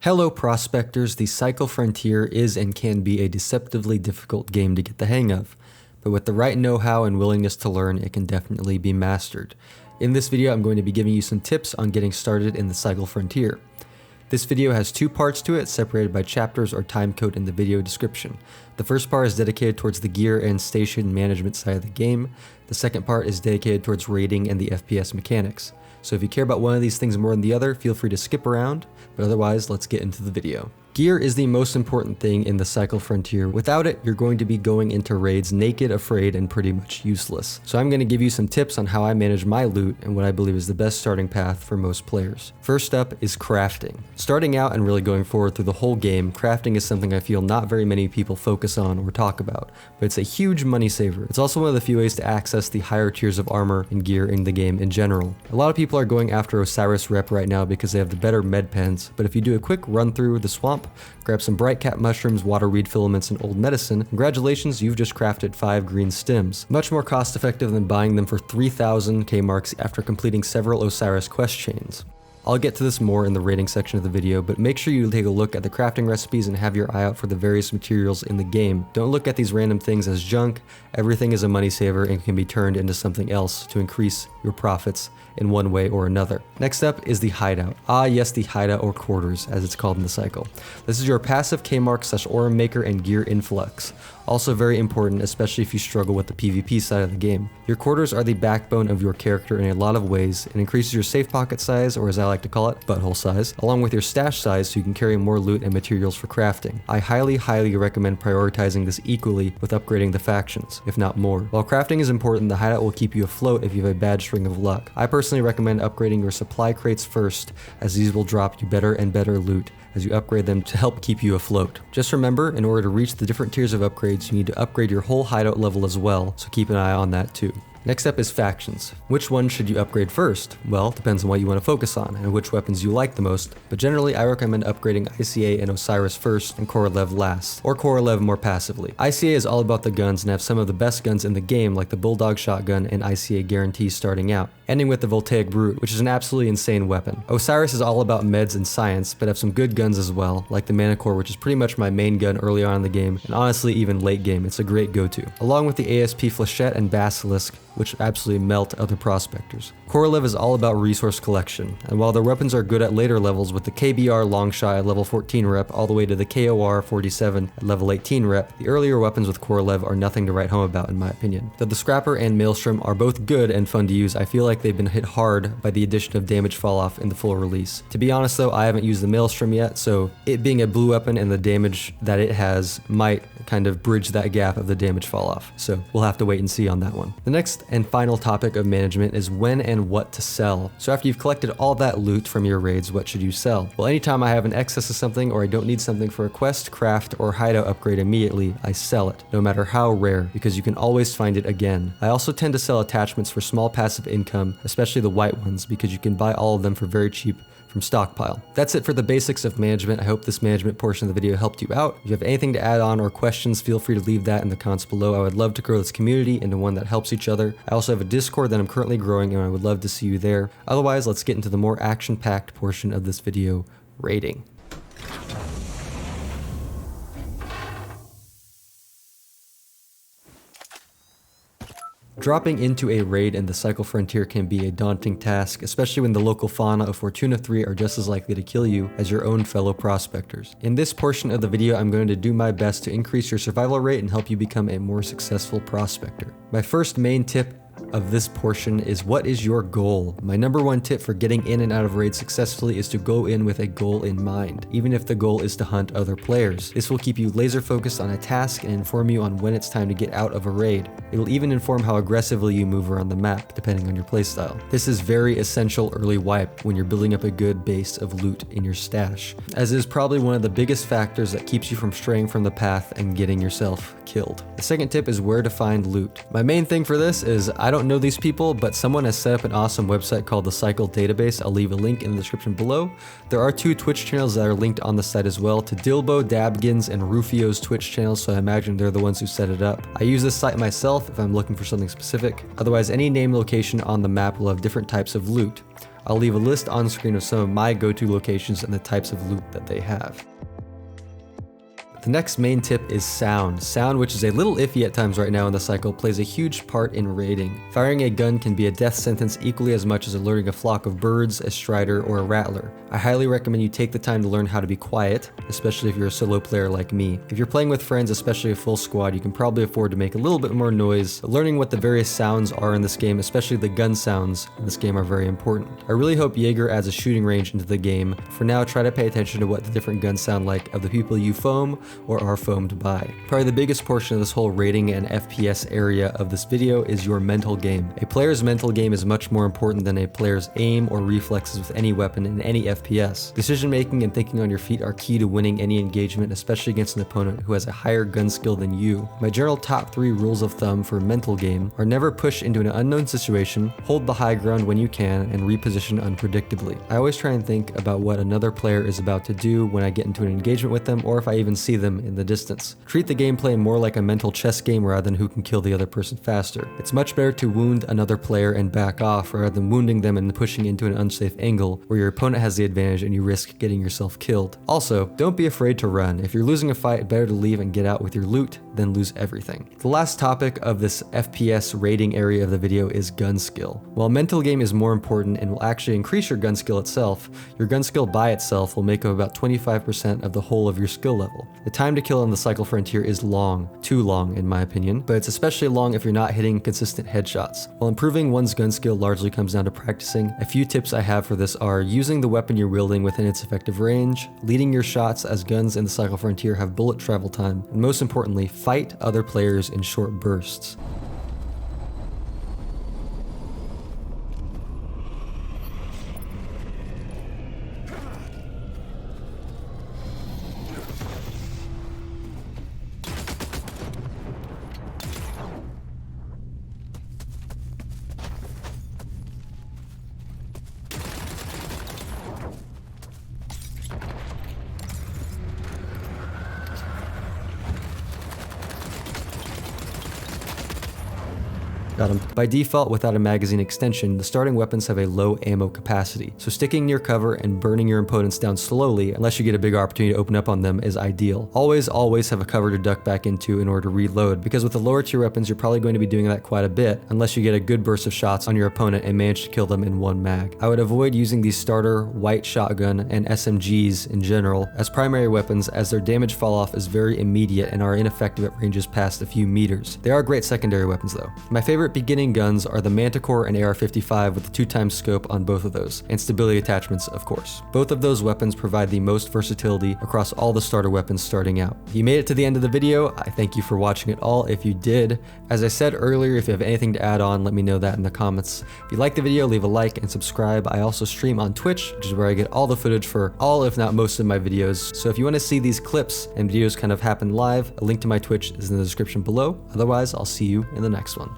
Hello prospectors, the Cycle Frontier is and can be a deceptively difficult game to get the hang of, but with the right know-how and willingness to learn, it can definitely be mastered. In this video, I'm going to be giving you some tips on getting started in the Cycle Frontier. This video has two parts to it, separated by chapters or timecode in the video description. The first part is dedicated towards the gear and station management side of the game. The second part is dedicated towards raiding and the FPS mechanics. So if you care about one of these things more than the other, feel free to skip around, but otherwise, let's get into the video. Gear is the most important thing in the Cycle Frontier. Without it, you're going to be going into raids naked, afraid, and pretty much useless. So I'm going to give you some tips on how I manage my loot and what I believe is the best starting path for most players. First up is crafting. Starting out and really going forward through the whole game, crafting is something I feel not very many people focus on or talk about, but it's a huge money saver. It's also one of the few ways to access the higher tiers of armor and gear in the game in general. A lot of people are going after Osiris rep right now because they have the better med pens, but if you do a quick run through the swamp, grab some bright cap mushrooms, water weed filaments, and old medicine, congratulations, you've just crafted 5 green stems. Much more cost effective than buying them for 3,000 K marks after completing several Osiris quest chains. I'll get to this more in the rating section of the video, but make sure you take a look at the crafting recipes and have your eye out for the various materials in the game. Don't look at these random things as junk. Everything is a money saver and can be turned into something else to increase your profits in one way or another. Next up is the hideout. Ah yes, the hideout, or quarters as it's called in the cycle. This is your passive K-mark / aura maker and gear influx. Also very important, especially if you struggle with the PvP side of the game. Your quarters are the backbone of your character in a lot of ways. It increases your safe pocket size, or as I like to call it, butthole size, along with your stash size so you can carry more loot and materials for crafting. I highly recommend prioritizing this equally with upgrading the factions, if not more. While crafting is important, the hideout will keep you afloat if you have a bad string of luck. I personally recommend upgrading your supply crates first, as these will drop you better and better loot as you upgrade them to help keep you afloat. Just remember, in order to reach the different tiers of upgrades, you need to upgrade your whole hideout level as well, so keep an eye on that too. Next up is factions. Which one should you upgrade first? Well, it depends on what you want to focus on and which weapons you like the most, but generally I recommend upgrading ICA and Osiris first and Korolev last, or Korolev more passively. ICA is all about the guns and have some of the best guns in the game, like the Bulldog shotgun and ICA guarantee starting out, ending with the Voltaic Brute, which is an absolutely insane weapon. Osiris is all about meds and science, but have some good guns as well, like the Manicore, which is pretty much my main gun early on in the game, and honestly even late game, it's a great go-to. Along with the ASP Flechette and Basilisk, which absolutely melt other prospectors. Korolev is all about resource collection, and while their weapons are good at later levels with the KBR Longshot at level 14 rep all the way to the KOR 47 at level 18 rep, the earlier weapons with Korolev are nothing to write home about in my opinion. Though the Scrapper and Maelstrom are both good and fun to use, I feel like they've been hit hard by the addition of damage falloff in the full release. To be honest though, I haven't used the Maelstrom yet, so it being a blue weapon and the damage that it has might kind of bridge that gap of the damage falloff, so we'll have to wait and see on that one. The next and final topic of management is when and what to sell. So after you've collected all that loot from your raids, what should you sell? Well, anytime I have an excess of something or I don't need something for a quest, craft, or hideout upgrade immediately, I sell it, no matter how rare, because you can always find it again. I also tend to sell attachments for small passive income, especially the white ones, because you can buy all of them for very cheap from stockpile. That's it for the basics of management. I hope this management portion of the video helped you out. If you have anything to add on or questions, feel free to leave that in the comments below. I would love to grow this community into one that helps each other. I also have a Discord that I'm currently growing and I would love to see you there. Otherwise, let's get into the more action-packed portion of this video, raiding. Dropping into a raid in the Cycle Frontier can be a daunting task, especially when the local fauna of Fortuna 3 are just as likely to kill you as your own fellow prospectors. In this portion of the video, I'm going to do my best to increase your survival rate and help you become a more successful prospector. My first main tip of this portion is, what is your goal? My number one tip for getting in and out of raids successfully is to go in with a goal in mind, even if the goal is to hunt other players. This will keep you laser focused on a task and inform you on when it's time to get out of a raid. It will even inform how aggressively you move around the map, depending on your playstyle. This is very essential early wipe when you're building up a good base of loot in your stash, as it is probably one of the biggest factors that keeps you from straying from the path and getting yourself killed. The second tip is where to find loot. My main thing for this is, I don't know these people, but someone has set up an awesome website called the Cycle Database. I'll leave a link in the description below. There are 2 Twitch channels that are linked on the site as well, to Dilbo, Dabgins, and Rufio's Twitch channels, so I imagine they're the ones who set it up. I use this site myself if I'm looking for something specific. Otherwise, any name location on the map will have different types of loot. I'll leave a list on screen of some of my go-to locations and the types of loot that they have. The next main tip is sound. Sound, which is a little iffy at times right now in the cycle, plays a huge part in raiding. Firing a gun can be a death sentence equally as much as alerting a flock of birds, a strider, or a rattler. I highly recommend you take the time to learn how to be quiet, especially if you're a solo player like me. If you're playing with friends, especially a full squad, you can probably afford to make a little bit more noise, but learning what the various sounds are in this game, especially the gun sounds in this game, are very important. I really hope Jaeger adds a shooting range into the game. For now, try to pay attention to what the different guns sound like of the people you foam or are foamed by. Probably the biggest portion of this whole rating and FPS area of this video is your mental game. A player's mental game is much more important than a player's aim or reflexes with any weapon in any FPS. Decision making and thinking on your feet are key to winning any engagement, especially against an opponent who has a higher gun skill than you. My general top 3 rules of thumb for mental game are: never push into an unknown situation, hold the high ground when you can, and reposition unpredictably. I always try and think about what another player is about to do when I get into an engagement with them, or if I even see them in the distance. Treat the gameplay more like a mental chess game rather than who can kill the other person faster. It's much better to wound another player and back off rather than wounding them and pushing into an unsafe angle where your opponent has the advantage and you risk getting yourself killed. Also, don't be afraid to run. If you're losing a fight, better to leave and get out with your loot than lose everything. The last topic of this FPS rating area of the video is gun skill. While mental game is more important and will actually increase your gun skill itself, your gun skill by itself will make up about 25% of the whole of your skill level. The time to kill on the cycle frontier is long, too long in my opinion, but it's especially long if you're not hitting consistent headshots. While improving one's gun skill largely comes down to practicing, a few tips I have for this are using the weapon you're wielding within its effective range, leading your shots as guns in the cycle frontier have bullet travel time, and most importantly, fight other players in short bursts. Got him. By default, without a magazine extension, the starting weapons have a low ammo capacity, so sticking near cover and burning your opponents down slowly, unless you get a big opportunity to open up on them, is ideal. Always have a cover to duck back into in order to reload, because with the lower tier weapons, you're probably going to be doing that quite a bit, unless you get a good burst of shots on your opponent and manage to kill them in one mag. I would avoid using these starter, white shotgun, and SMGs in general as primary weapons, as their damage fall off is very immediate and are ineffective at ranges past a few meters. They are great secondary weapons though. My favorite beginning guns are the Manticore and AR-55 with the 2x scope on both of those, and stability attachments of course. Both of those weapons provide the most versatility across all the starter weapons starting out. If you made it to the end of the video, I thank you for watching it all. If you did, as I said earlier, if you have anything to add on, let me know that in the comments. If you like the video, leave a like and subscribe. I also stream on Twitch, which is where I get all the footage for all, if not most of my videos. So if you want to see these clips and videos kind of happen live, a link to my Twitch is in the description below. Otherwise, I'll see you in the next one.